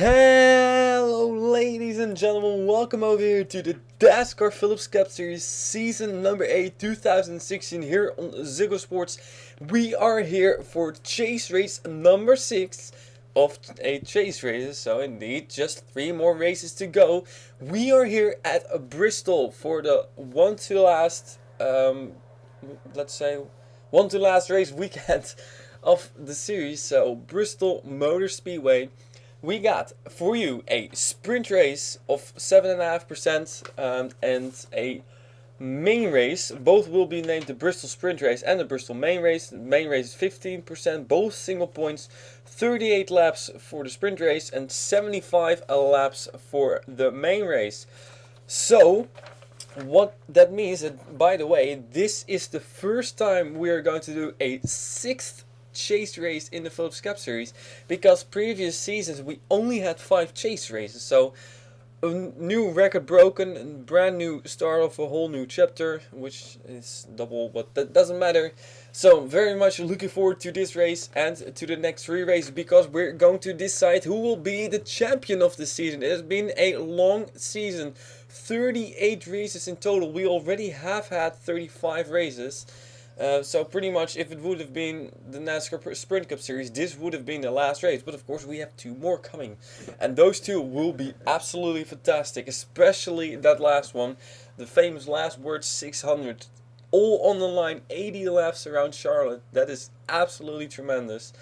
Hello, ladies and gentlemen. Welcome over here to the Dascar Phillips Cup Series Season number 8, 2016 here on Ziggo Sports. We are here for chase race number 6 of 8 chase races. So indeed, just 3 more races to go. We are here at Bristol for the one to last, let's say, one to last race weekend of the series. So Bristol Motor Speedway. We got for you a sprint race of 7.5% and a main race. Both will be named the Bristol Sprint Race and the Bristol Main Race. The main race is 15%, both single points, 38 laps for the sprint race and 75 laps for the main race. So, what that means, by the way, this is the first time we are going to do a 6th chase race in the Phillips Cup Series, because previous seasons we only had 5 chase races. So a new record broken, a brand new start of a whole new chapter, which is double, but that doesn't matter. So very much looking forward to this race and to the next 3 races, because we're going to decide who will be the champion of the season. It has been a long season, 38 races in total. We already have had 35 races. So pretty much, if it would have been the NASCAR Sprint Cup Series, this would have been the last race. But of course, we have 2 more coming, and those 2 will be absolutely fantastic. Especially that last one, the famous last word 600, all on the line, 80 laps around Charlotte. That is absolutely tremendous.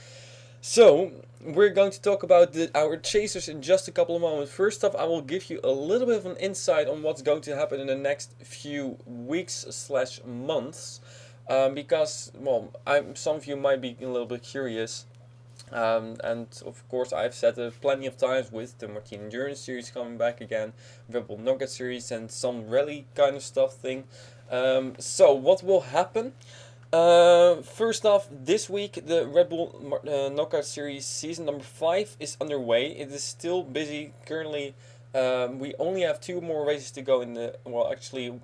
So we're going to talk about our chasers in just a couple of moments. First off, I will give you a little bit of an insight on what's going to happen in the next few weeks/months. Because, well, some of you might be a little bit curious, and of course I've said it plenty of times with the Martin Endurance Series coming back again, Red Bull Knockout Series, and some rally kind of stuff thing. So what will happen? First off, this week the Red Bull Knockout Series season number 5 is underway. It is still busy currently. We only have 2 more races to go in the, well, actually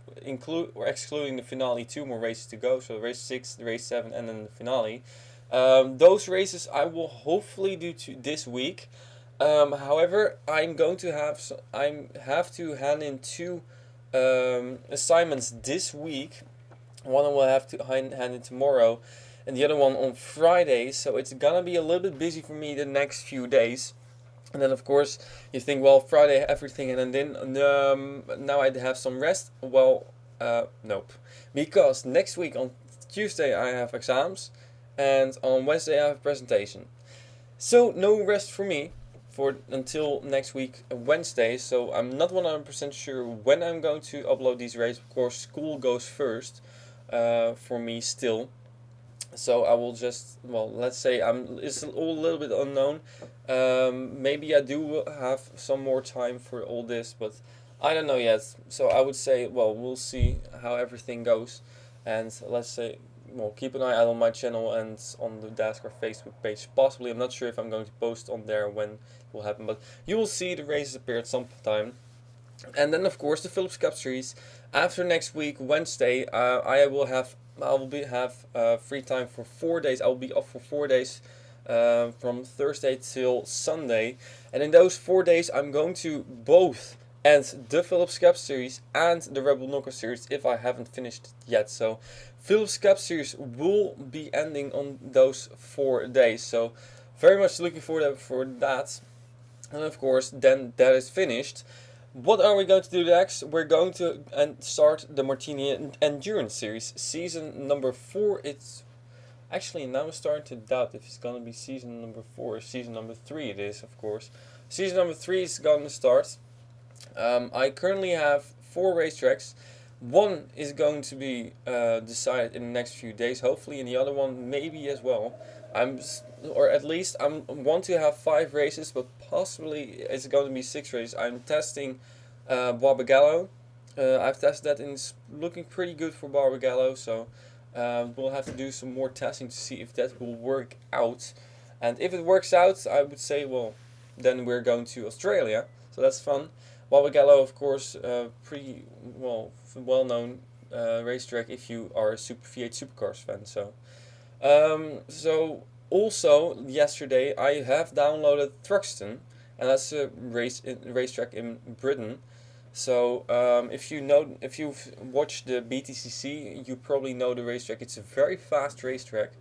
excluding the finale, 2 more races to go. So race 6, race 7, and then the finale. Those races I will hopefully do this week. However, I have to hand in 2 assignments this week. One I will have to hand in tomorrow, and the other one on Friday. So it's gonna be a little bit busy for me the next few days. And then, of course, you think, well, Friday everything, and then now I'd have some rest. Well, nope. Because next week on Tuesday I have exams, and on Wednesday I have a presentation. So no rest for me until next week, Wednesday. So I'm not 100% sure when I'm going to upload these races. Of course, school goes first for me still. So I will just, well, let's say it's all a little bit unknown. Maybe I do have some more time for all this, but I don't know yet. So I would say, well, we'll see how everything goes. And let's say, well, keep an eye out on my channel and on the Dascar Facebook page. Possibly, I'm not sure if I'm going to post on there when it will happen, but you will see the races appear at some time. And then, of course, the Phillips Cup Series. After next week, Wednesday, I will have free time for 4 days. I will be off for 4 days, from Thursday till Sunday, and in those 4 days I'm going to both end the Phillips Cup Series and the Red Bull Knockout Series if I haven't finished it yet. So Phillips Cup Series will be ending on those 4 days. So very much looking forward for that. And of course, then that is finished. What are we going to do next? We're going to start the Martini Endurance Series, season number 4. It's actually, now I'm starting to doubt if it's going to be season number 4 or season number 3 it is, of course. Season number 3 is going to start. I currently have 4 racetracks. One is going to be decided in the next few days, hopefully, and the other one maybe as well. Or at least I want to have 5 races, but possibly it's going to be 6 races. I'm testing Barbagallo. I've tested that and it's looking pretty good for Barbagallo, so we'll have to do some more testing to see if that will work out. And if it works out, I would say, well, then we're going to Australia, so that's fun. Barbagallo, of course, pretty well-known racetrack if you are a V8 Supercars fan. So also yesterday I have downloaded Thruxton, and that's a racetrack in Britain. So if you've watched the BTCC, you probably know the racetrack. It's a very fast racetrack,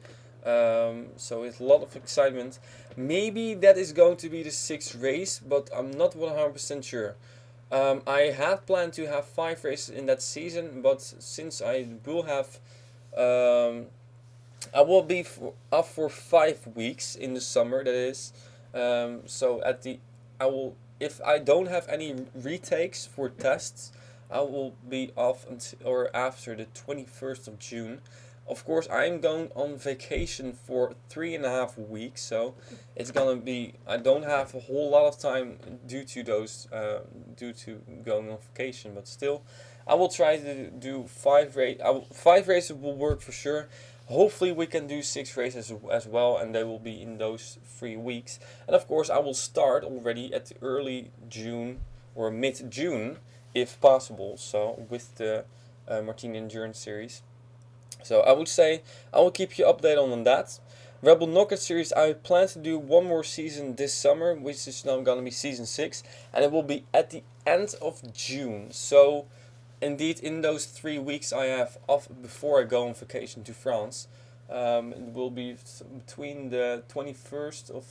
so it's a lot of excitement. Maybe that is going to be the sixth race, but I'm not 100% sure. I had planned to have 5 races in that season, but since um, I will be off for 5 weeks in the summer. That is, so I will, if I don't have any retakes for tests, I will be off until or after the 21st of June. Of course, I'm going on vacation for 3.5 weeks, so it's gonna be. I don't have a whole lot of time due to going on vacation, but still, I will try to do 5 race. 5 races will work for sure. Hopefully, we can do 6 races as well, and they will be in those 3 weeks. And of course, I will start already at the early June or mid June, if possible. So with the Martini Endurance Series. So I would say I will keep you updated on that. Rebel Knockout Series, I plan to do one more season this summer, which is now going to be season 6, and it will be at the end of June. So indeed, in those 3 weeks I have off before I go on vacation to France, it will be between the 21st of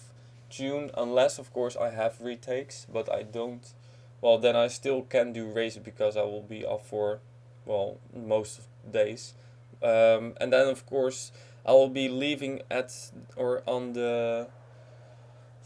June, unless of course I have retakes, but I don't. Well, then I still can do races because I will be off for, well, most days. And then of course I will be leaving at or on the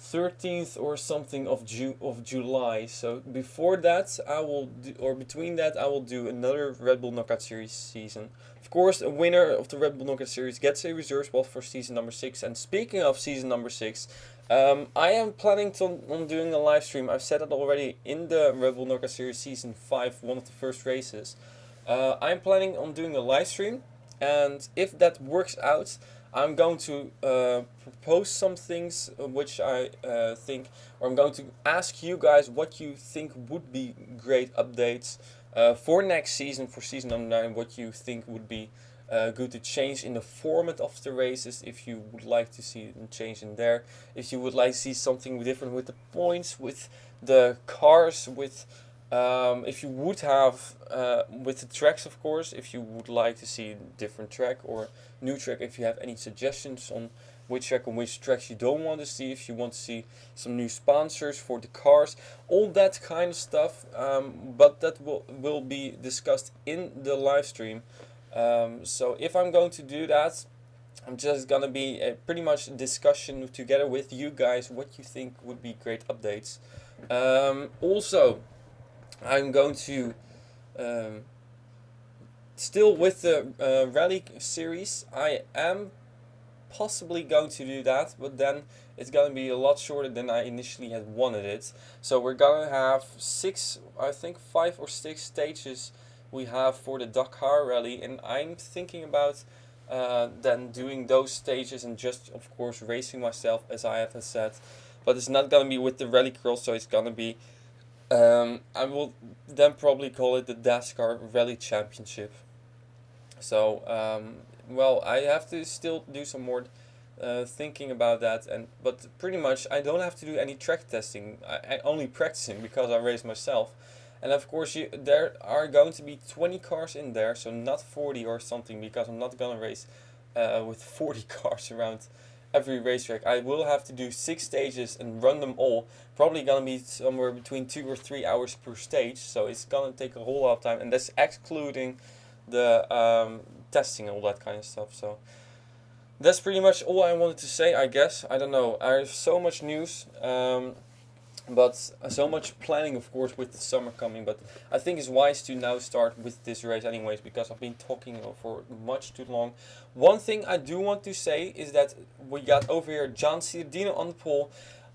13th or something of July. So before that I will do, or between that I will do another Red Bull Knockout Series season. Of course, a winner of the Red Bull Knockout Series gets a reserve spot for season number 6. And speaking of season number 6, I am planning on doing a live stream. I've said it already in the Red Bull Knockout Series season 5, one of the first races. I'm planning on doing a live stream, and if that works out, I'm going to propose some things which I think, or I'm going to ask you guys what you think would be great updates for next season, for season number 9, what you think would be good to change in the format of the races, if you would like to see a change in there, if you would like to see something different with the points, with the cars, with if you would have with the tracks, of course, if you would like to see different track or new track, if you have any suggestions on which track and which tracks you don't want to see, if you want to see some new sponsors for the cars, all that kind of stuff, but that will be discussed in the live stream. So if I'm going to do that, I'm just gonna be a pretty much discussion together with you guys what you think would be great updates. Also, I'm going to still with the rally series. I am possibly going to do that, but then it's gonna be a lot shorter than I initially had wanted it. So we're gonna have 5 or 6 stages we have for the Dakar rally, and I'm thinking about then doing those stages and just of course racing myself, as I have said. But it's not gonna be with the rally cross, so it's gonna be I will then probably call it the Dascar Rally Championship. So, well, I have to still do some more thinking about that, but pretty much I don't have to do any track testing. I only practicing because I race myself, and of course there are going to be 20 cars in there, so not 40 or something, because I'm not gonna race with 40 cars around every racetrack. I will have to do 6 stages and run them all. Probably gonna be somewhere between 2 or 3 hours per stage, so it's gonna take a whole lot of time, and that's excluding the testing and all that kind of stuff. So that's pretty much all I wanted to say, I guess. I don't know. I have so much news, but so much planning, of course, with the summer coming. But I think it's wise to now start with this race anyways, because I've been talking for much too long. One thing I do want to say is that we got over here John Ciardino on the pole.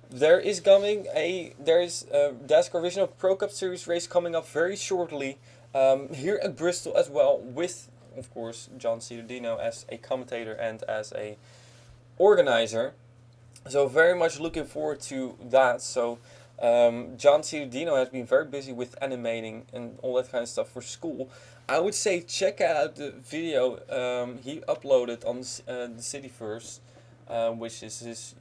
There is a Dascar Original Pro Cup Series race coming up very shortly here at Bristol as well, with, of course, John Ciardino as a commentator and as a organizer. So very much looking forward to that. So John Ciardino has been very busy with animating and all that kind of stuff for school. I would say check out the video he uploaded on the Cityverse, which is his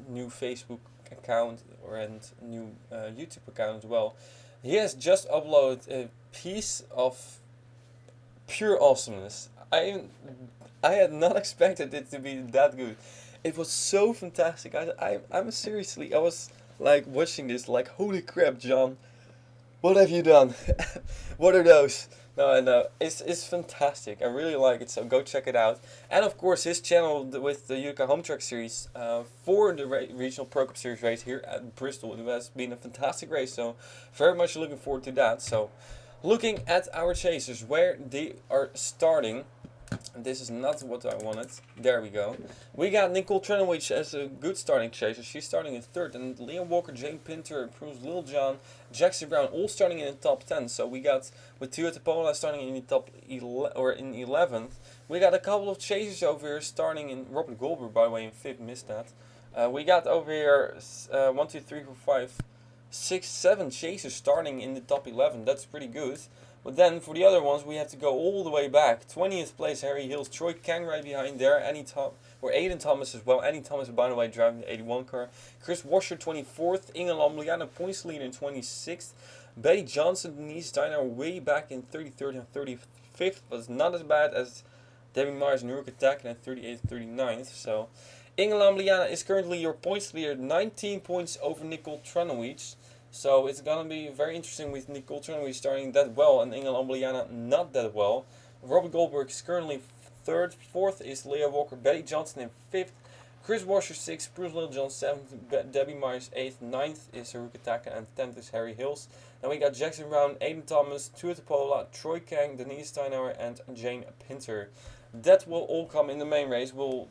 new Facebook account and new YouTube account as well. He has just uploaded a piece of pure awesomeness. I had not expected it to be that good. It was so fantastic. I'm seriously, I was like watching this like, holy crap, John, what have you done? What are those? No, I know. It's fantastic. I really like it, so go check it out. And of course, his channel with the UK Home Track Series for the Regional Pro Cup Series race here at Bristol. It has been a fantastic race, so very much looking forward to that. So, looking at our chasers, where they are starting. This is not what I wanted. There we go. We got Nicole Trenowich as a good starting chaser. She's starting in third. And Leah Walker, Jane Pinter, Bruce Lil John, Jackson Brown all starting in the top 10. So we got with Toyota Pola starting in the top 11th. We got a couple of chasers over here starting in Robert Goldberg, by the way, in 5th. Missed that. We got over here 1, 2, 3, 4, 5, 6, 7 chasers starting in the top 11. That's pretty good. But then for the other ones, we have to go all the way back. 20th place, Harry Hills, Troy Kang right behind there, Aiden Thomas as well. Aiden Thomas, by the way, driving the 81 car. Chris Washer, 24th. Inge Lambliana, points leader in 26th. Betty Johnson, Denise Steiner, way back in 33rd and 35th. But it's not as bad as Debbie Myers and Rurik Attack in 38th and 39th. So Inge Lambliana is currently your points leader, 19 points over Nicole Tranowicz. So it's gonna be very interesting with Nicole Trenowich starting that well and Inge Lambliana not that well. Robert Goldberg is currently 3rd, 4th is Leah Walker, Betty Johnson in 5th, Chris Washer 6th, Bruce Lil John 7th, Debbie Myers 8th, 9th is Haruka Taka and 10th is Harry Hills. Then we got Jackson Brown, Aiden Thomas, Toyota Pola, Troy Kang, Denise Steinauer and Jane Pinter. That will all come in the main race. We'll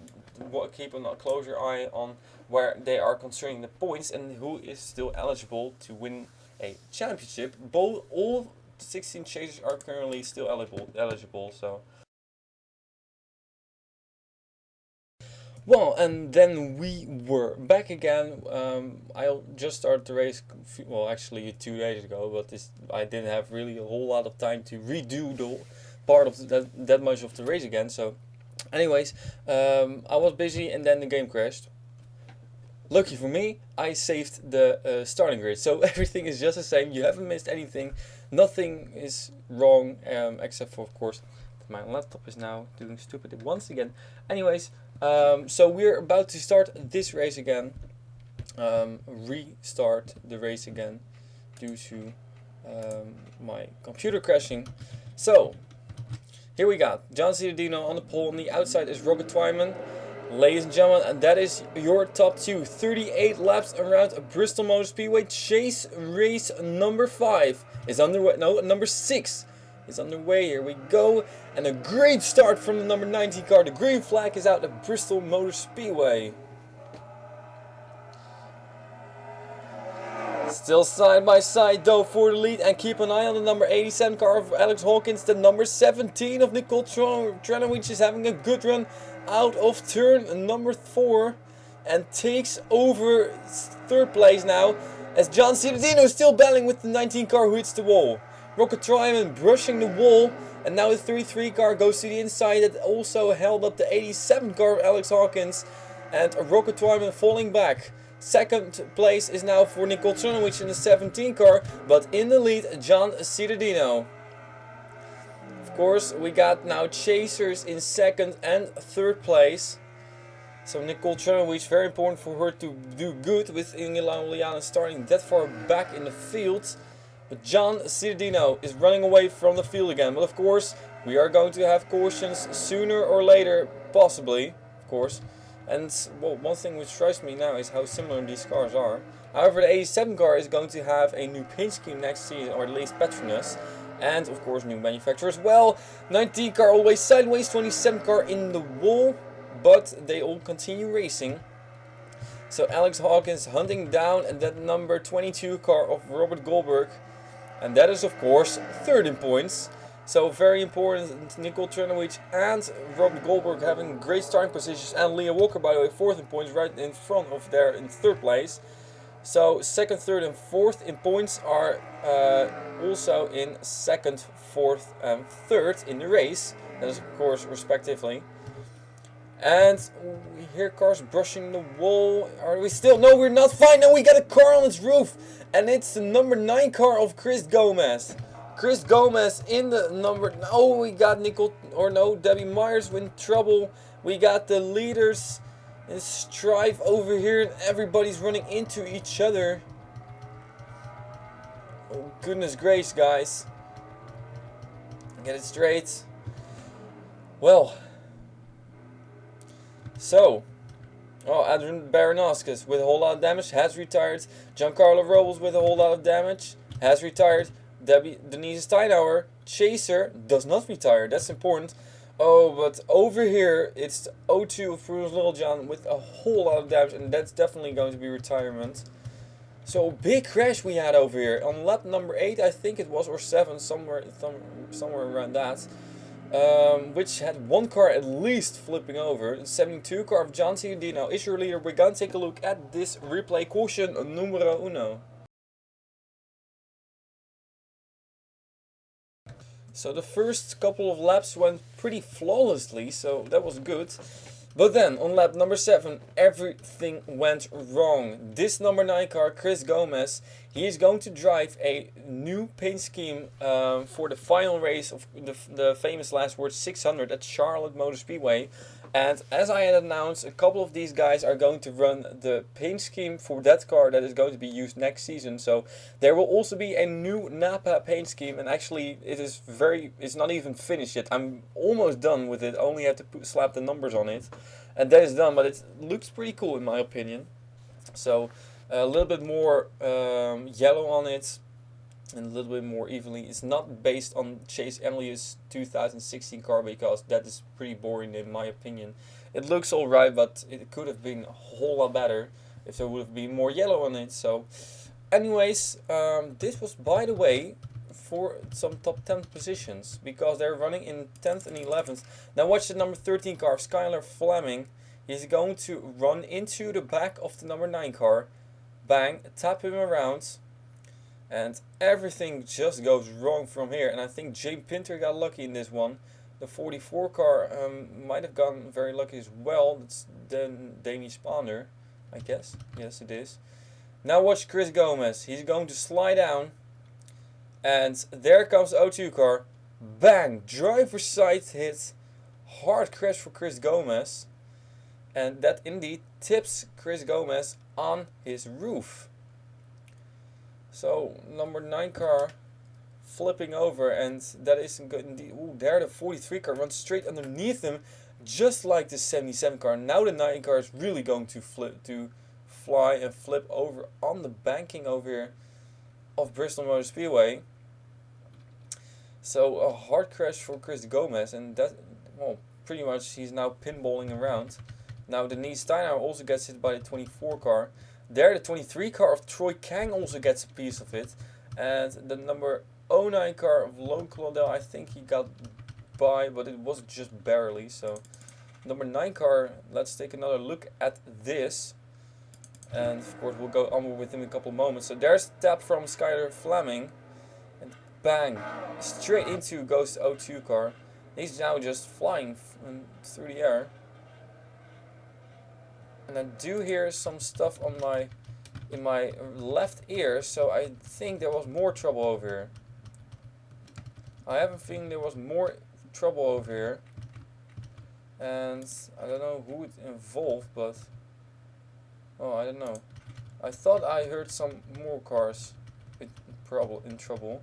keep a closer eye on where they are concerning the points and who is still eligible to win a championship. All 16 chasers are currently still eligible. So, well, and then we were back again. I just started the race, well, actually 2 days ago, but I didn't have really a whole lot of time to redo the part of that much of the race again. So, anyways, I was busy and then the game crashed. Lucky for me, I saved the starting grid, so everything is just the same. You haven't missed anything. Nothing is wrong, except for, of course, that my laptop is now doing stupid once again. Anyways, so we're about to start this race again. Restart the race again due to my computer crashing. So, here we got John Ciudadino on the pole. On the outside is Robert Twyman. Ladies and gentlemen, and that is your top 2. 38 laps around Bristol Motor Speedway. Chase race number 5 is underway. No, number 6 is underway. Here we go. And a great start from the number 19 car. The green flag is out at Bristol Motor Speedway. Still side by side though for the lead, and keep an eye on the number 87 car of Alex Hawkins. The number 17 of Nicole Tranowicz is having a good run out of turn number 4 and takes over 3rd place now as John Ciudadino is still battling with the 19 car who hits the wall. Rocket Tryman brushing the wall, and now the 33 car goes to the inside that also held up the 87 car of Alex Hawkins, and Rocket Twyman falling back. 2nd place is now for Nicole Tranowicz in the 17 car, but in the lead, John Ciudadino. Of course, we got now chasers in 2nd and 3rd place. So Nicole Tranowicz, very important for her to do good with Inge Lambliana starting that far back in the field. But John Ciudadino is running away from the field again. But of course, we are going to have cautions sooner or later, possibly, of course. And well, one thing which strikes me now is how similar these cars are. However, the 87 car is going to have a new paint scheme next season, or at least Petronas. And of course, new manufacturer as well. 19 car always sideways, 27 car in the wall. But they all continue racing. So Alex Hawkins hunting down that number 22 car of Robert Goldberg. And that is of course 3rd in points. So very important, Nicole Tranowicz and Robert Goldberg having great starting positions, and Leah Walker, by the way, 4th in points, right in front of there in 3rd place. So 2nd, 3rd and 4th in points are also in 2nd, 4th and 3rd in the race. That is of course respectively. And we hear cars brushing the wall. Are we still? No, we're not fine. No, we got a car on its roof. And it's the number 9 car of Chris Gomez. Chris Gomez in the number... Oh, we got Debbie Myers in trouble. We got the leaders in strife over here. And everybody's running into each other. Oh, goodness gracious, guys. Get it straight. Well... So, Adrian Baranowskis with a whole lot of damage has retired. Giancarlo Robles with a whole lot of damage has retired. Denise Steinauer, Chaser, does not retire. That's important. Oh, but over here it's 0-2 of Bruce Littlejohn with a whole lot of damage, and that's definitely going to be retirement. So, big crash we had over here on lap number 8, I think it was, or 7, somewhere around that. Which had one car at least flipping over. The 72 car of John Ciudino is your leader. We're gonna take a look at this replay. Caution numero uno. So the first couple of laps went pretty flawlessly, so that was good. But then, on lap number 7, everything went wrong. This number 9 car, Chris Gomez, he is going to drive a new paint scheme for the final race of the famous last word 600 at Charlotte Motor Speedway. And as I had announced, a couple of these guys are going to run the paint scheme for that car that is going to be used next season. So there will also be a new Napa paint scheme, and actually it's not even finished yet. I'm almost done with it, only have to slap the numbers on it. And that is done, but it looks pretty cool in my opinion. So a little bit more yellow on it, and a little bit more evenly. It's not based on Chase Elliott's 2016 car, because that is pretty boring in my opinion. It looks alright, but it could have been a whole lot better if there would have been more yellow on it. So anyways, this was, by the way, for some top 10 positions, because they're running in 10th and 11th. Now watch the number 13 car, Skylar Fleming. He's going to run into the back of the number 9 car, bang, tap him around, and everything just goes wrong from here. And I think Jay Pinter got lucky in this one. The 44 car might have gotten very lucky as well. That's then Danny Spander, I guess. Yes, it is. Now watch Chris Gomez. He's going to slide down, and there comes the 02 car. Bang! Driver's side hit. Hard crash for Chris Gomez. And that indeed tips Chris Gomez on his roof. So, number 9 car flipping over, and that isn't good indeed. Ooh, there the 43 car runs straight underneath him, just like the 77 car. Now the 9 car is really going to fly and flip over on the banking over here of Bristol Motor Speedway. So a hard crash for Chris Gomez, and that, well, pretty much he's now pinballing around. Now Denise Steiner also gets hit by the 24 car. There the 23 car of Troy Kang also gets a piece of it. And the number 09 car of Lone Claudel, I think he got by, but it was just barely. So number 9 car, let's take another look at this. And of course we'll go on with him in a couple of moments. So there's a tap from Skylar Fleming. And bang, straight into goes the 02 car. He's now just flying through the air. And I do hear some stuff on in my left ear, so I think there was more trouble over here. I have a feeling there was more trouble over here. And I don't know who it involved, but oh, I don't know. I thought I heard some more cars in trouble.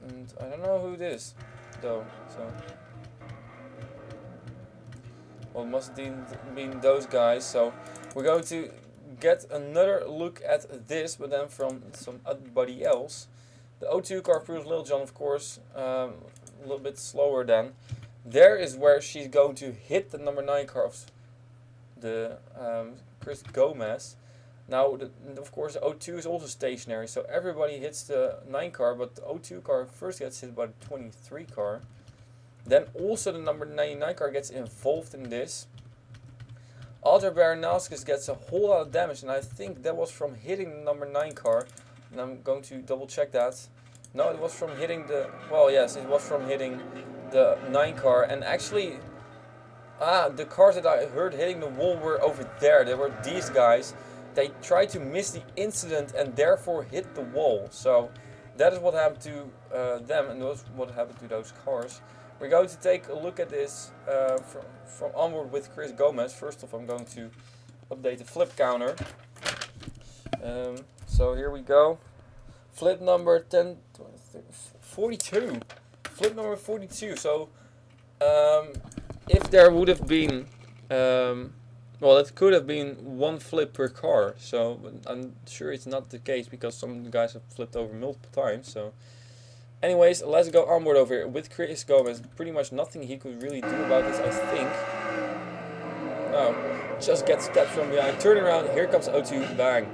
And I don't know who it is though, so well, it must have been those guys. So we're going to get another look at this, but then from somebody else. The 02 car proves Littlejohn, of course, a little bit slower than. There is where she's going to hit the number 9 car of the Chris Gomez. Now, of course, the 02 is also stationary, so everybody hits the 9 car, but the 02 car first gets hit by the 23 car. Then also the number 99 car gets involved in this. Alder Baranowskis gets a whole lot of damage, and I think that was from hitting the number 9 car. And I'm going to double check that. No, it was from hitting the... Well, yes, it was from hitting the 9 car. And actually, The cars that I heard hitting the wall were over there. They were these guys. They tried to miss the incident and therefore hit the wall. So that is what happened to them, and that's what happened to those cars. We're going to take a look at this from onward with Chris Gomez. First off, I'm going to update the flip counter. So here we go. Flip number 10, 42. Flip number 42. So if there would have been, well, it could have been one flip per car. So I'm sure it's not the case because some guys have flipped over multiple times. So anyways, let's go onward over here with Chris Gomez. Pretty much nothing he could really do about this, I think. No, just gets steps from behind. Turn around, here comes O2, bang.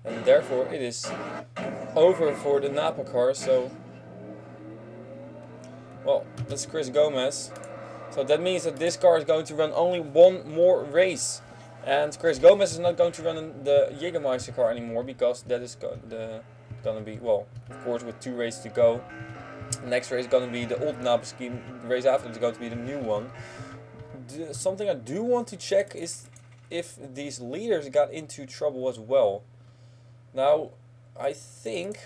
And therefore it is over for the Napa car. So, well, that's Chris Gomez. So that means that this car is going to run only one more race. And Chris Gomez is not going to run in the Jägermeister car anymore because that is going to be, well, of course, with 2 races to go. The next race is going to be the old Napa scheme. The race after is going to be the new one. Something I do want to check is if these leaders got into trouble as well. Now, I think,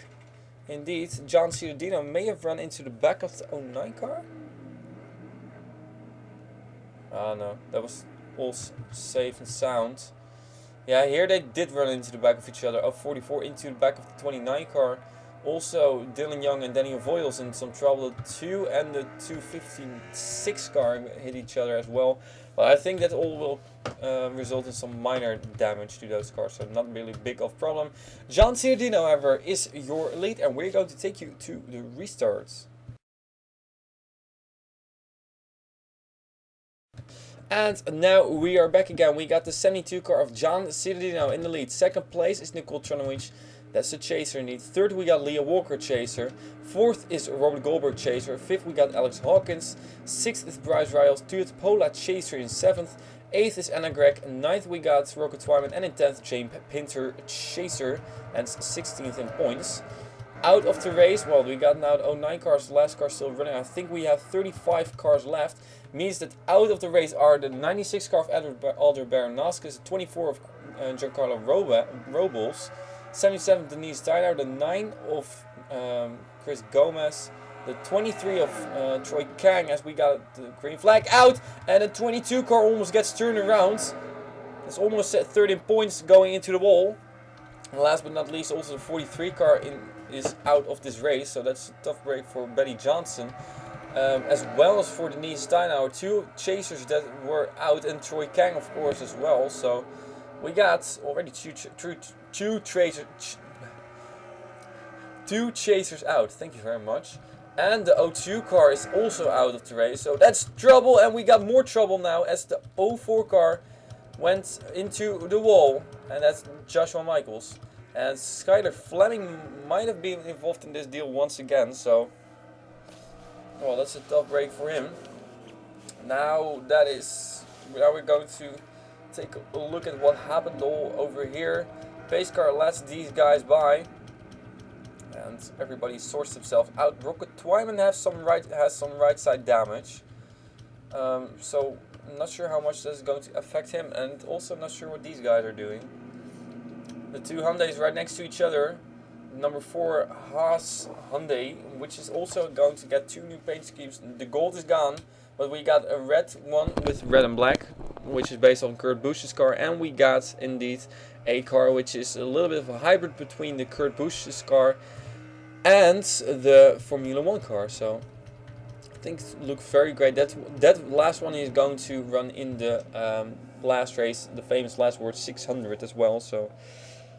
indeed, John Ciudadino may have run into the back of the 09 car. Ah, no, that was all safe and sound. Yeah, here they did run into the back of each other. 44 into the back of the 29 car. Also, Dylan Young and Daniel Voiles in some trouble. The 2 and the 256 car hit each other as well. But I think that all will result in some minor damage to those cars, so not really big of problem. John Ciudadino, however, is your lead, and we're going to take you to the restarts. And now we are back again. We got the 72 car of John Ciudadino in the lead. Second place is Nicole Tronovich. That's the chaser indeed. Third we got Leah Walker, chaser. Fourth is Robert Goldberg, chaser. Fifth we got Alex Hawkins. Sixth is Bryce Riles. 2nd Pola, chaser in 7th. 8th is Anna Gregg. 9th we got Rocket Twyman. And in 10th James Pinter, chaser. And 16th in points. Out of the race, well, we got now the 09 cars, the last car still running. I think we have 35 cars left. Means that out of the race are the 96 car of Alder Baranowskis, the 24 of Giancarlo Robles, 77 Denise Tyler, the 9 of Chris Gomez, the 23 of Troy Kang, as we got the green flag out, and the 22 car almost gets turned around. It's almost at 13 points going into the wall. And last but not least, also the 43 car is out of this race, so that's a tough break for Betty Johnson. As well as for Denise Steinauer, 2 chasers that were out, and Troy Kang of course as well. So we got already two chasers out. Thank you very much. And the 02 car is also out of the race, so that's trouble. And we got more trouble now as the 04 car went into the wall, and that's Joshua Michaels. And Skyler Fleming might have been involved in this deal once again, so well, that's a tough break for him. Now we're going to take a look at what happened all over here. Pace car lets these guys by, and everybody sorts himself out. Rocket Twyman has some right side damage, so I'm not sure how much this is going to affect him, and also not sure what these guys are doing. The 2 Hyundais right next to each other. Number 4 Haas Hyundai, which is also going to get 2 new paint schemes. The gold is gone, but we got a red one with red and black, which is based on Kurt Busch's car, and we got indeed a car which is a little bit of a hybrid between the Kurt Busch's car and the Formula 1 car. So things look very great. That last one is going to run in the last race, the famous last word 600 as well. So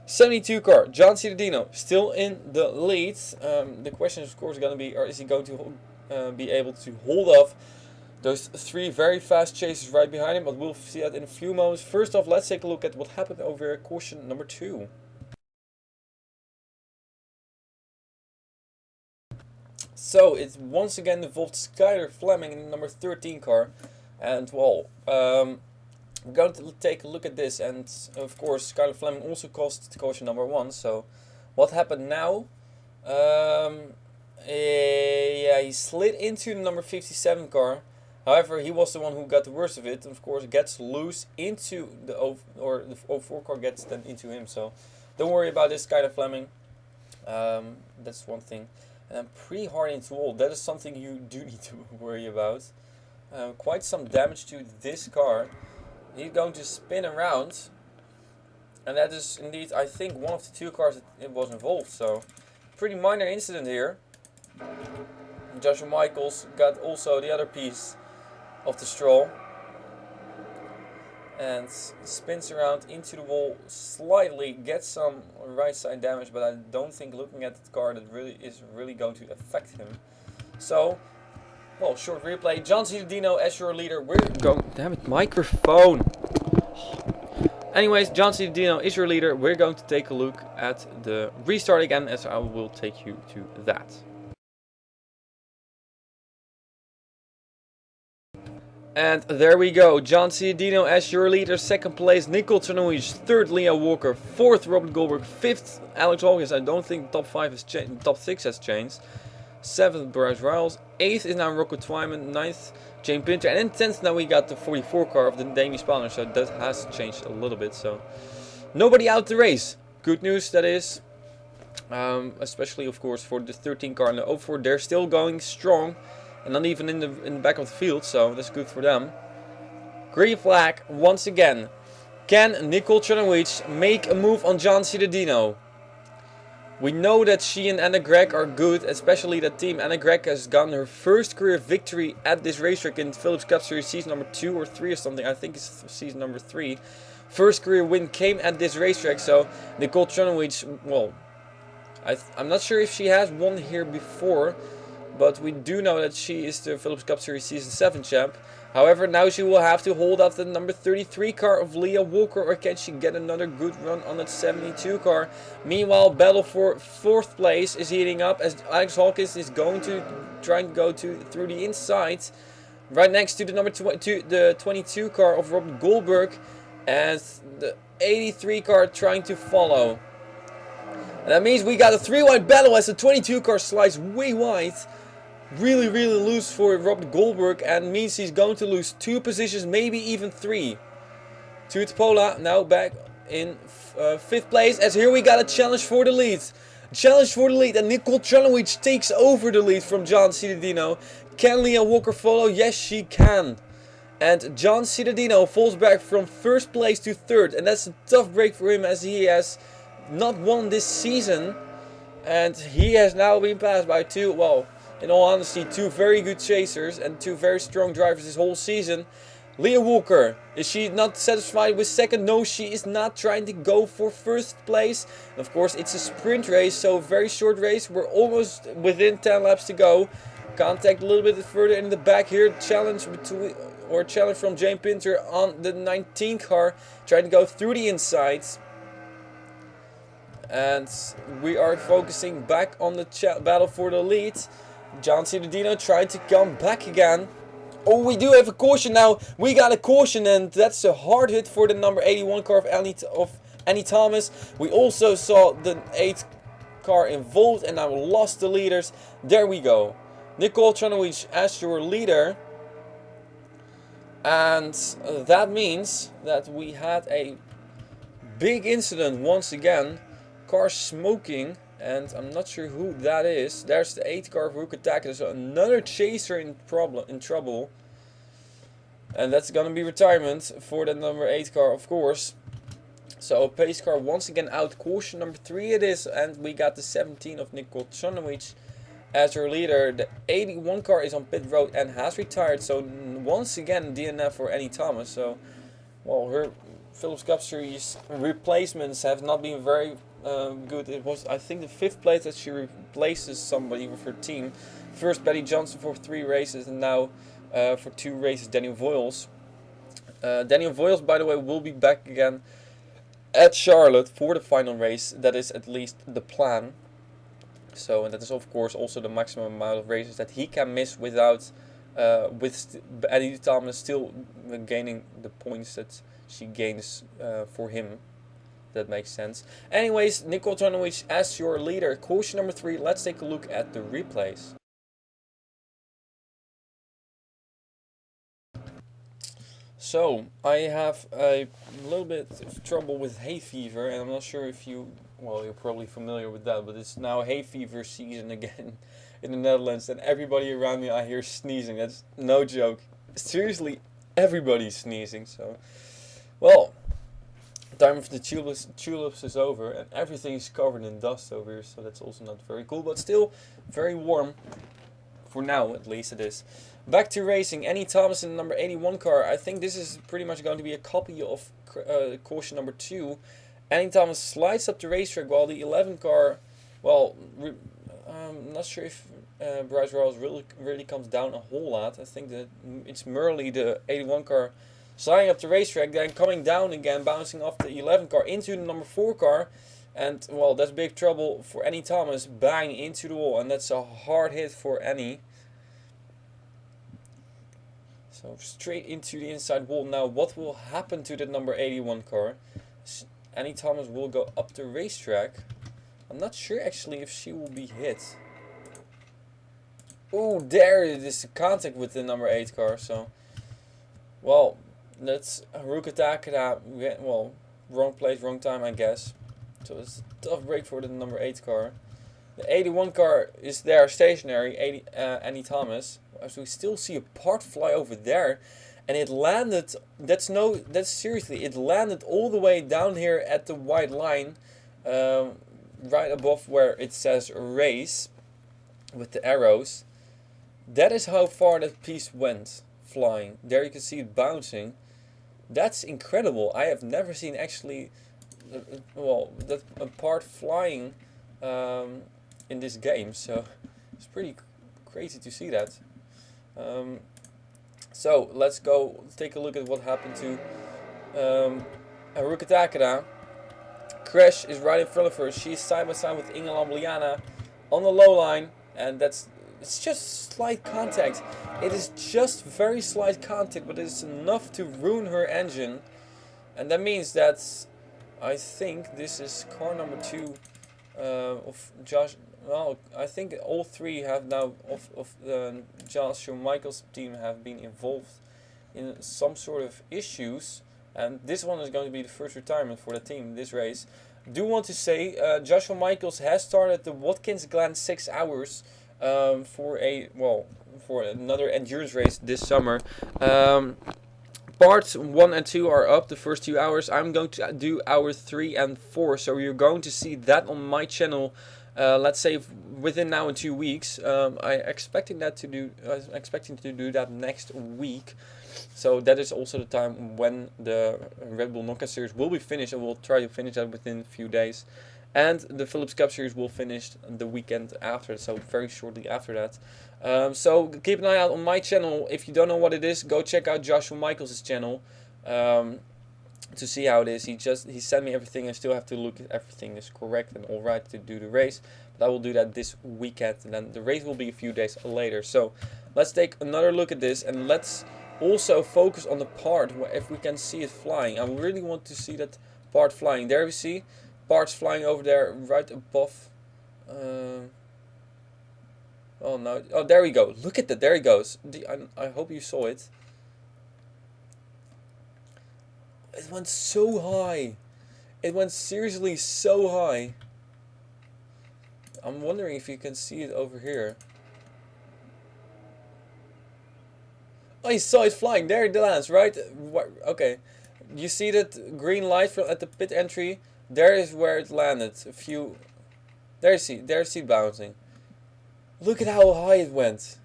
72 car, John Ciudadino still in the lead. The question is of course going to be, is he going to be able to hold off those 3 very fast chasers right behind him? But we'll see that in a few moments. First off, let's take a look at what happened over caution number 2. So it once again involved Skyler Fleming in the number 13 car, and well, we're going to take a look at this, and of course Skyler Fleming also caused caution number 1. So what happened now? Yeah, he slid into the number 57 car. However, he was the one who got the worst of it. And of course, gets loose into the the 04 car gets then into him. So don't worry about this, kind of Fleming. That's one thing. And I'm pretty hard into wall. That is something you do need to worry about. Quite some damage to this car. He's going to spin around. And that is indeed, I think, one of the two cars that it was involved. So, pretty minor incident here. Joshua Michaels got also the other piece of the straw. And spins around into the wall slightly, gets some right side damage, but I don't think, looking at the car, that is really going to affect him. So, well, short replay. John Cittadino as your leader. We're going. Damn it, microphone. Anyways, John Cittadino is your leader. We're going to take a look at the restart again, as I will take you to that. And there we go. John Cittadino as your leader. Second place, Nicole Czernowic. Third, Leo Walker. Fourth, Robert Goldberg. Fifth, Alex Hawkins. I don't think top 5 has changed. Top 6 has changed. Seventh, Bryce Riles. Eighth is now Rocco Twyman. Ninth, Jane Pinter. And in 10th now we got the 44 car of the Danish Spawner. So that has changed a little bit. So nobody out the race. Good news, that is. Especially, of course, for the 13 car and the 04. They're still going strong. And not even in the back of the field, so that's good for them. Green flag once again. Can Nicole Czernowic make a move on John Cittadino? We know that she and Anna Gregg are good, especially that team. Anna Gregg has gotten her first career victory at this racetrack in Phillips Cup Series season number 2 or 3 or something. I think it's season number 3. First career win came at this racetrack, so Nicole Czernowic, well, I'm not sure if she has won here before. But we do know that she is the Phillips Cup Series Season 7 champ. However, now she will have to hold off the number 33 car of Leah Walker. Or can she get another good run on that 72 car? Meanwhile, battle for 4th place is heating up as Alex Hawkins is going to try and go through the inside. Right next to the number 22 car of Robert Goldberg. And the 83 car trying to follow. And that means we got a 3-wide battle as the 22 car slides way wide. Really loose for Robert Goldberg, and means he's going to lose 2 positions, maybe even 3. Tuut Pola now back in 5th place, as here we got a challenge for the lead. Challenge for the lead, and Nicole Czernowic takes over the lead from John Cittadino. Can Leah Walker follow? Yes, she can. And John Cittadino falls back from 1st place to 3rd, and that's a tough break for him as he has not won this season. And he has now been passed by 2, well, in all honesty, 2 very good chasers and 2 very strong drivers this whole season. Leah Walker, is she not satisfied with 2nd? No, she is not, trying to go for 1st place. And of course, it's a sprint race, so very short race. We're almost within 10 laps to go. Contact a little bit further in the back here. Challenge from Jane Pinter on the 19 car, trying to go through the inside. And we are focusing back on the battle for the lead. John Cittadino tried to come back again. Oh, we do have a caution now. We got a caution, and that's a hard hit for the number 81 car of Annie Thomas. We also saw the 8th car involved, and now lost the leaders. There we go. Nicole Czernowic as your leader. And that means that we had a big incident once again. Car smoking. And I'm not sure who that is. There's the 8th car of Rukataka. So another chaser in trouble. And that's gonna be retirement for the number 8 car, of course. So a pace car once again out. Caution number 3 it is. And we got the 17 of Nicole Czernowic as her leader. The 81 car is on pit road and has retired. So once again DNF for Annie Thomas. So, well, her Phillips Cup Series replacements have not been very good. It was, I think, the 5th place that she replaces somebody with her team. First Betty Johnson for 3 races, and now for 2 races Daniel Voiles. Daniel Voiles, by the way, will be back again at Charlotte for the final race. That is at least the plan. So, and that is of course also the maximum amount of races that he can miss without with Annie Thomas still gaining the points that she gains for him. that makes sense. Anyways, Nicole Tranovic as your leader. Caution number 3. Let's take a look at the replays. So, I have a little bit of trouble with hay fever, and I'm not sure if you, well, you're probably familiar with that, but it's now hay fever season again in the Netherlands, and everybody around me I hear sneezing. That's no joke. Seriously, everybody's sneezing, so, well, time of the tulips is over, and everything is covered in dust over here, so that's also not very cool, but still very warm. For now, at least it is. Back to racing. Annie Thomas in the number 81 car. I think this is pretty much going to be a copy of caution number 2. Annie Thomas slides up the racetrack while the 11 car, well, I'm not sure if Bryce Rolls really comes down a whole lot. I think that it's merely the 81 car sliding up the racetrack, then coming down again, bouncing off the 11 car into the number 4 car. And, well, that's big trouble for Annie Thomas. Bang into the wall. And that's a hard hit for Annie. So, straight into the inside wall. Now, what will happen to the number 81 car? Annie Thomas will go up the racetrack. I'm not sure, actually, if she will be hit. Oh, there it is. Contact with the number 8 car. So, well, that's Haruka Takeda. Well, wrong place, wrong time, I guess. So it's a tough break for the number 8 car. The 81 car is there stationary, Annie Thomas. As we still see a part fly over there. And it landed, that's seriously, it landed all the way down here at the white line. Right above where it says race. With the arrows. That is how far that piece went flying. There you can see it bouncing. That's incredible. I have never seen actually... well, that a part flying in this game, so it's pretty crazy to see that. So let's go take a look at what happened to Haruka Takeda. Crash is right in front of her. She's side by side with Inge Lambliana on the low line, and it's just slight contact. It is just very slight contact, but it's enough to ruin her engine, and that means that I think this is car number 2 of Josh. Well, I think all 3 have now of Josh Michael's team have been involved in some sort of issues, and this one is going to be the first retirement for the team this race. Do want to say Joshua Michaels has started the Watkins Glen 6 hours for another endurance race this summer. Parts 1 and 2 are up, the first 2 hours. I'm going to do hour 3 and 4, so you're going to see that on my channel, let's say within now and 2 weeks. I'm expecting to do that next week. So that is also the time when the Red Bull Knockout Series will be finished, and we'll try to finish that within a few days. And the Philips Cup Series will finish the weekend after, so very shortly after that. So keep an eye out on my channel. If you don't know what it is, go check out Joshua Michaels' channel to see how it is. He sent me everything. I still have to look if everything is correct and all right to do the race. But I will do that this weekend, and then the race will be a few days later. So let's take another look at this, and let's also focus on the part if we can see it flying. I really want to see that part flying. There we see parts flying over there right above. Oh no! Oh, there we go. Look at that. There he goes. I hope you saw it. It went so high. It went seriously so high. I'm wondering if you can see it over here. Oh, you saw it flying. There it lands, right? Okay. You see that green light at the pit entry? There is where it landed. There's it bouncing. Look at how high it went.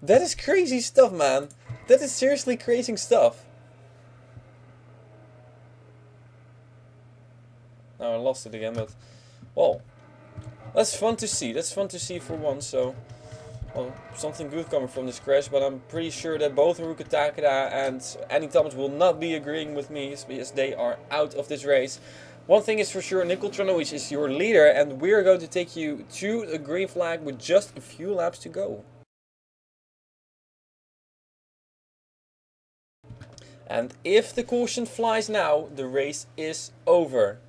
That is crazy stuff, man. That is seriously crazy stuff. Now I lost it again, but well, that's fun to see. That's fun to see for once. So, well, something good coming from this crash. But I'm pretty sure that both Haruka Takeda and Annie Thomas will not be agreeing with me, as they are out of this race. One thing is for sure, Nicole Tranovic is your leader, and we are going to take you to the green flag with just a few laps to go. And if the caution flies now, the race is over.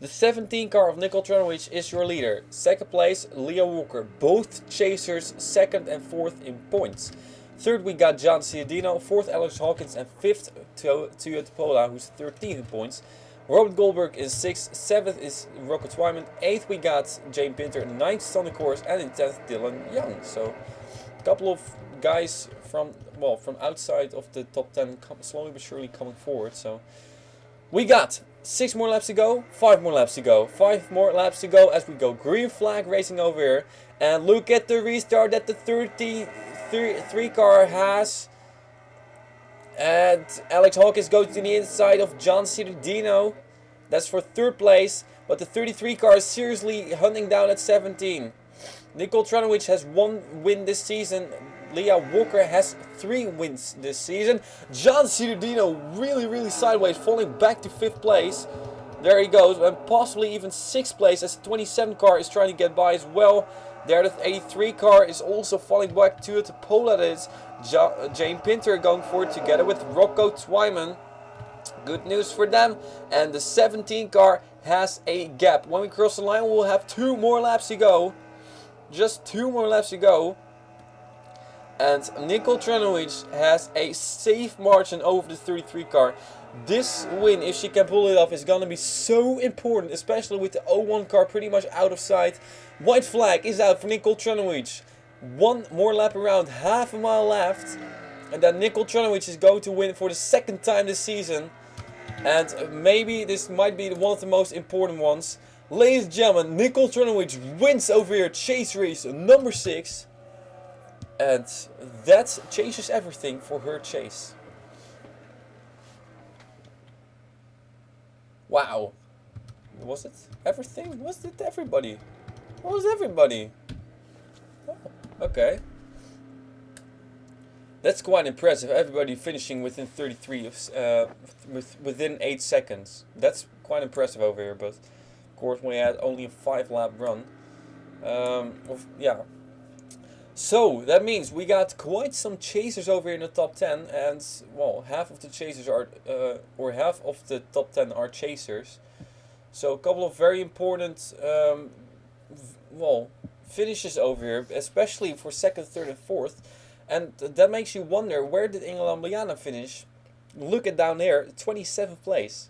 The 17 car of Nicole Trunowich is your leader. Second place, Leah Walker. Both chasers second and fourth in points. Third we got John Ciadino. Fourth Alex Hawkins. And fifth Toyota Pola, who's 13th in points. Robert Goldberg is 6th. 7th is Rocco Twyman. 8th we got Jane Pinter. 9th Sonny Course. And in 10th Dylan Young. So a couple of guys from outside of the top 10 slowly but surely coming forward. So we got 6 more laps to go, 5 more laps to go, 5 more laps to go as we go green flag racing over here. And look at the restart that the 33 car has. And Alex Hawkins goes to the inside of John Ciardino. That's for third place. But the 33 car is seriously hunting down at 17. Nicole Trunowich has 1 win this season. Leah Walker has 3 wins this season. John Ciardino really sideways, falling back to 5th place. There he goes, and possibly even 6th place as the 27 car is trying to get by as well. There the 83 car is also falling back to the Pola. That is Jane Pinter going for it together with Rocco Twyman. Good news for them. And the 17 car has a gap. When we cross the line, we'll have 2 more laps to go. Just 2 more laps to go. And Nicole Trunowich has a safe margin over the 33 car. This win, if she can pull it off, is going to be so important, especially with the 01 car pretty much out of sight. White flag is out for Nicole Trunowich. 1 more lap around, half a mile left. And then Nicole Trunowich is going to win for the 2nd time this season. And maybe this might be one of the most important ones. Ladies and gentlemen, Nicole Trunowich wins over here chase race number 6. And that changes everything for her chase. Wow. Was it everything? Was it everybody? What was everybody? Oh, okay. That's quite impressive. Everybody finishing within 33 within 8 seconds. That's quite impressive over here. But of course, we had only a 5-lap run. Yeah. So that means we got quite some chasers over here in the top 10, and well, half of the chasers are, or half of the top 10 are chasers. So a couple of very important, finishes over here, especially for 2nd, 3rd, and 4th, and that makes you wonder, where did Inge Lambliana finish? Look at down there, 27th place.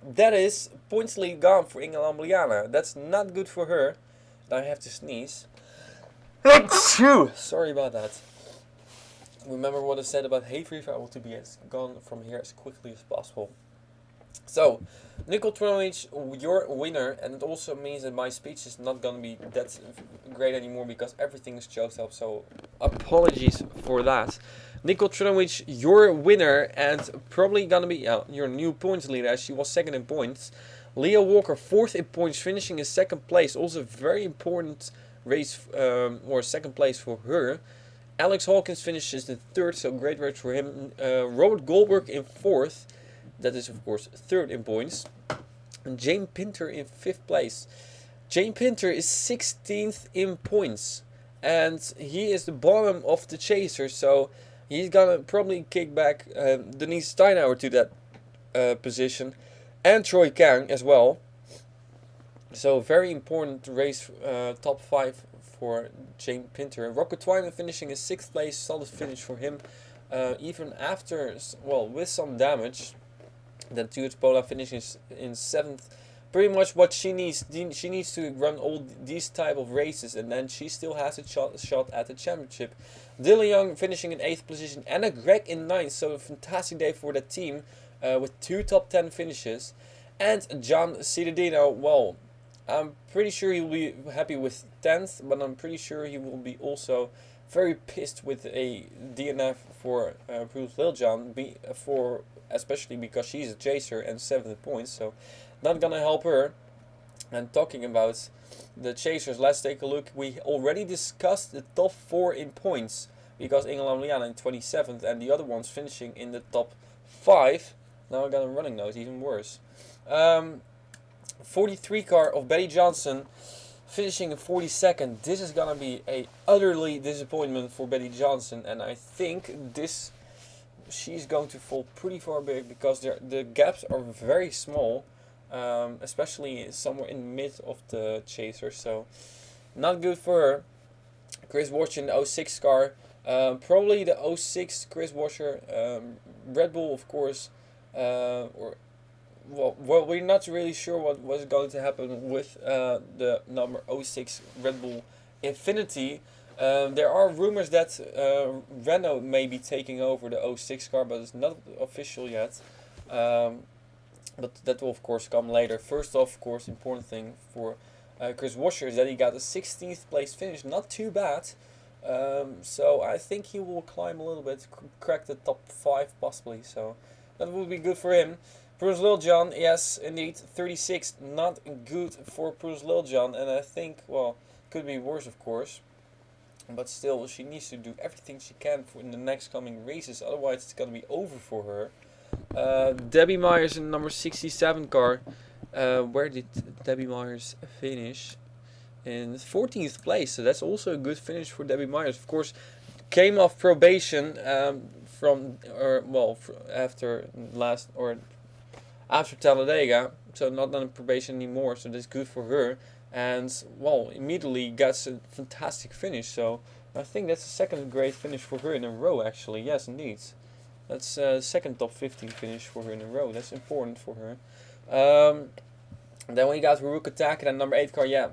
That is points lead gone for Inge Lambliana. That's not good for her. Now I have to sneeze. Sorry about that. Remember what I said about hay fever? I want to be gone from here as quickly as possible. So, Nicole Trunowich, your winner, and it also means that my speech is not going to be that great anymore because everything is choked up, so apologies for that. Nicole Trunowich, your winner, and probably going to be your new points leader as she was 2nd in points. Leah Walker, 4th in points, finishing in 2nd place, also very important race, or 2nd place for her. Alex Hawkins finishes in 3rd, so great race for him. Robert Goldberg in 4th, that is of course 3rd in points. And Jane Pinter in 5th place. Jane Pinter is 16th in points, and he is the bottom of the chaser, so he's gonna probably kick back Denise Steinauer to that position, and Troy Kang as well. So very important race, top 5 for Jane Pinter. Rocco Twyman finishing in 6th place, solid finish for him. Even after, with some damage. Then Toyota Pola finishes in 7th. Pretty much what she needs. She needs to run all these type of races, and then she still has a shot at the championship. Dylan Young finishing in 8th position, Anna Gregg in 9th. So a fantastic day for that team with 2 top 10 finishes. And John Ciardino, well, I'm pretty sure he will be happy with 10th, but I'm pretty sure he will be also very pissed with a DNF for Bruce Liljan, especially because she's a chaser and 7th points, so not gonna help her. And talking about the chasers, let's take a look. We already discussed the top 4 in points, because Inge Lambliana in 27th and the other ones finishing in the top 5. Now I got a running nose, even worse. 43 car of Betty Johnson finishing in 42nd. This is gonna be a utterly disappointment for Betty Johnson, and I think she's going to fall pretty far back because the gaps are very small. especially somewhere in the mid of the chaser. So not good for her. Chris Washer in the 06 car. Probably the 06 Chris Washer. Red Bull, of course. Or well, we're not really sure what was going to happen with the number 06 Red Bull Infinity. There are rumors that Renault may be taking over the 06 car, but it's not official yet. But that will of course come later. First off, of course, important thing for Chris Washer is that he got a 16th place finish. Not too bad. So I think he will climb a little bit, crack the top 5 possibly. So that would be good for him. Bruce Littlejohn, yes, indeed, 36th. Not good for Bruce Littlejohn, and I think, well, could be worse, of course. But still, she needs to do everything she can for in the next coming races. Otherwise, it's gonna be over for her. Debbie Myers in number 67 car. Where did Debbie Myers finish? In 14th place. So that's also a good finish for Debbie Myers. Of course, came off probation after Talladega, so not on probation anymore. So that's good for her. And well, immediately gets a fantastic finish. So I think that's the second great finish for her in a row. Actually, yes, indeed. That's second top 15 finish for her in a row. That's important for her. Then we got Haruka Takeda, number 8 car. Yeah,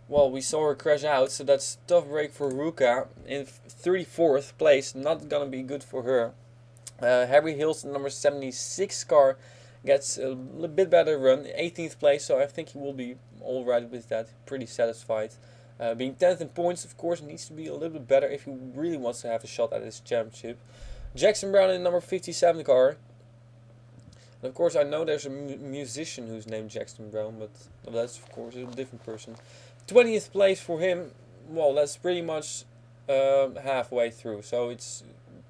well, we saw her crash out, so that's tough break for Haruka in 34th place. Not gonna be good for her. Harry Hills, number 76 car, gets a little bit better run, 18th place. So I think he will be all right with that. Pretty satisfied. Being 10th in points, of course, needs to be a little bit better if he really wants to have a shot at his championship. Jackson Brown in number 57 car. And of course, I know there's a musician who's named Jackson Brown, but that's of course a different person. 20th place for him. Well, that's pretty much halfway through. So it's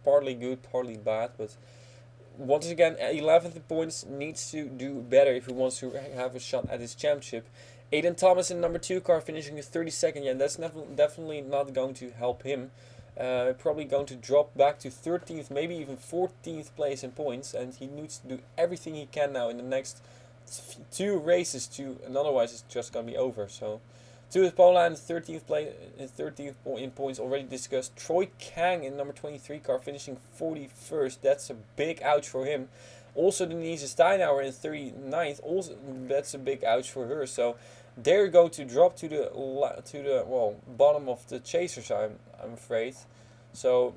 partly good, partly bad. But once again, 11th in points, needs to do better if he wants to have a shot at his championship. Aiden Thomas in number 2 car finishing his 32nd. Yeah, that's definitely not going to help him. Probably going to drop back to 13th, maybe even 14th place in points, and he needs to do everything he can now in the next 2 races and otherwise it's just gonna be over. So, Tuit Poland 13th place, 13th in points already discussed. Troy Kang in number 23 car finishing 41st. That's a big ouch for him. Also, Denise Steinauer in 39th. Also, that's a big ouch for her. So they're going to drop to the bottom of the chasers. I'm afraid. So,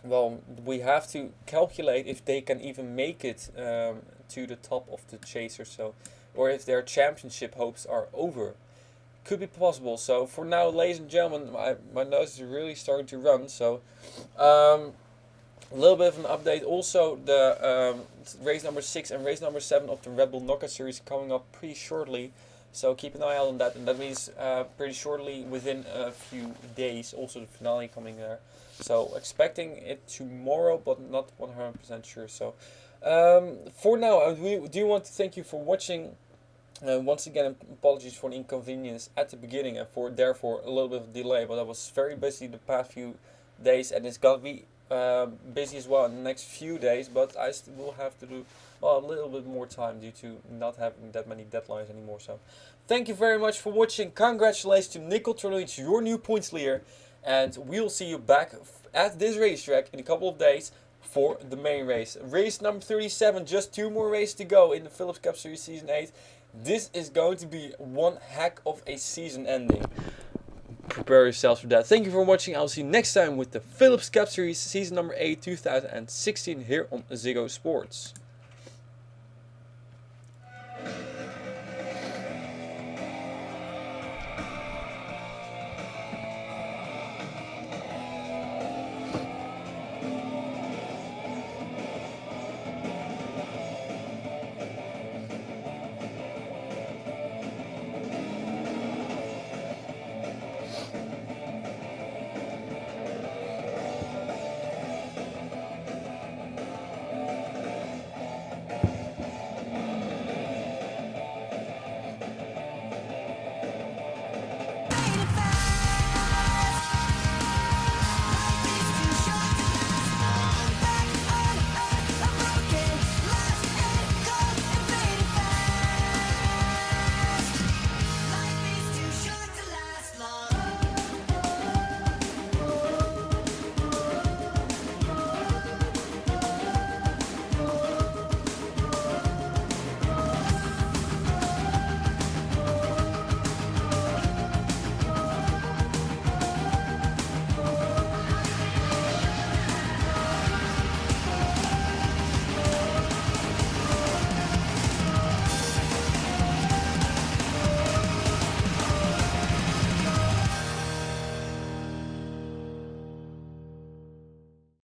well, we have to calculate if they can even make it to the top of the chaser. So, or if their championship hopes are over. Could be possible. So for now, ladies and gentlemen, my nose is really starting to run. So a little bit of an update. Also, the race number 6 and race number 7 of the Red Bull Knockout Series coming up pretty shortly. So keep an eye out on that, and that means pretty shortly, within a few days. Also the finale coming there. So expecting it tomorrow, but not 100% sure. So for now, I do want to thank you for watching. Once again, apologies for the inconvenience at the beginning and for therefore a little bit of delay, but I was very busy the past few days, and it's gonna be busy as well in the next few days, but I still will have to do a little bit more time due to not having that many deadlines anymore. So thank you very much for watching. Congratulations to Nicole Tronic, your new points leader, and we'll see you back at this racetrack in a couple of days for the main race. Race number 37, just 2 more races to go in the Philips Cup Series Season 8. This is going to be one heck of a season ending. Prepare yourselves for that. Thank you for watching. I'll see you next time with the Philips Cup Series Season number 8 2016 here on Ziggo Sports.